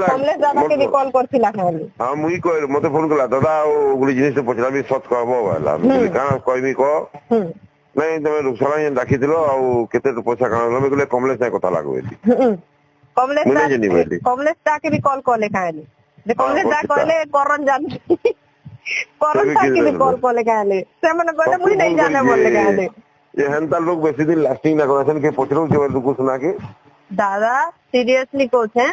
कमलेश दादा के भी कॉल करथिला खाली हां मुई कहले मते फोन कला दादा गुडी जिनिस पछला भी सत कहबो वाला काना कहबी को नहीं तमे रुसला ये राखी दिलो आ केते पैसा काना मैं कहले कमलेश ना कथा लागो कमलेश दा के भी कॉल करले खाली जे कमलेश दा कहले करन जान करन दा के भी कॉल करले खाली से माने कहले मुई नहीं जाने बोलले खाली ये हंता लोग बेसी दिन लास्टिंग ना करसन के पछरो के दुख सुना के दादा सीरियसली कोछे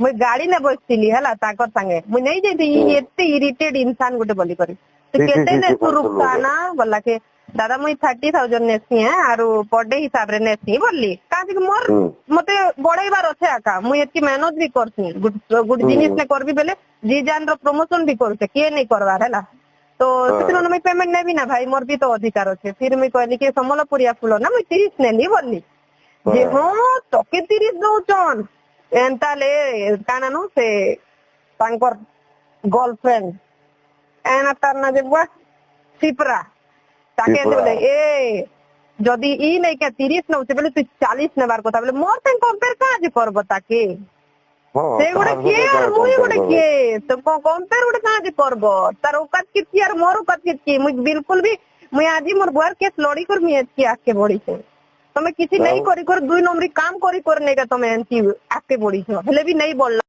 मुई गाड़ी ने बसतिली हला ताकर संगे मुई नहीं जैती एते इरिटेट इंसान गोटे बोली करी तो केते ने सुरुक्ता ना बोला के दादा मुई 30,000 नेसी है आरो पर डे हिसाब रे नेसी बोलली काहे कि मोर मते बड़ाईबार अछि आका मुई एती मेहनत भी करसी गुड जिनिस ने करबी बेले जी जान रो प्रमोशन भी करसे के नहीं करवार हला तो सेतनो मैं पेमेंट नेबी ना भाई मोर भी तो अधिकार अछि फिर मुई कहली के समलपुरिया फुलो ना मुई 30 नेली बोलली जे हां तके 30 दउचन एंता ले काना नु से तांकर गर्लफ्रेंड एना तरना जे बुआ सिपरा ताके बोले ए जदी ई नै के 30 नउचे बोले तू 40 नेबार কথা बोले मोर से कंपेयर काज करब ताके से गुडे के और मुई गुडे के तो कंपेयर गुडे काज करब तार औकात किती और मोर औकात किती मुई बिल्कुल भी मुई आजी मोर बुआर केस लड़ी कर मी एती आके बड़ी छे तमे किसी नहीं करी कर 2 नंबरी काम करी करने का तमे एंती आके बड़ी छे हेले भी नहीं बोल